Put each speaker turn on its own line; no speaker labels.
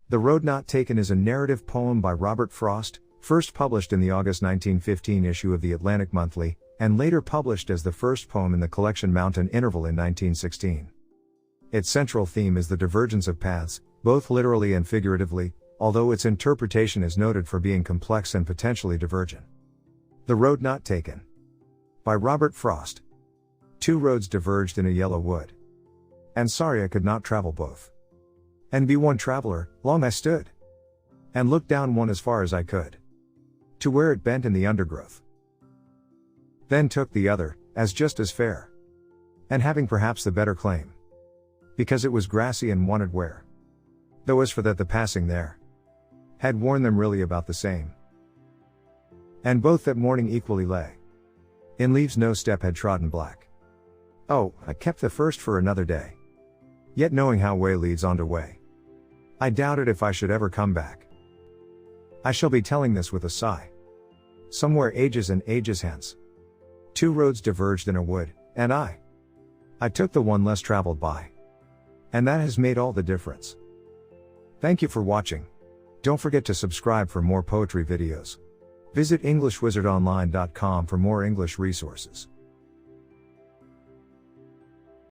The Road Not Taken is a narrative poem by Robert Frost, first published in the August 1915 issue of the Atlantic Monthly, and later published as the first poem in the collection Mountain Interval in 1916. Its central theme is the divergence of paths, both literally and figuratively, although its interpretation is noted for being complex and potentially divergent. The Road Not Taken. By Robert Frost. Two roads diverged in a yellow wood. And sorry I could not travel both. And be one traveler, long I stood. And looked down one as far as I could. To where it bent in the undergrowth. Then took the other, as just as fair. And having perhaps the better claim. Because it was grassy and wanted wear. Though as for that the passing there. Had worn them really about the same. And both that morning equally lay. In leaves no step had trodden black. Oh, I kept the first for another day. Yet knowing how way leads on to way. I doubted if I should ever come back. I shall be telling this with a sigh. Somewhere ages and ages hence. Two roads diverged in a wood, and I took the one less traveled by. And that has made all the difference. Thank you for watching. Don't forget to subscribe for more poetry videos. Visit EnglishWizardOnline.com for more English resources.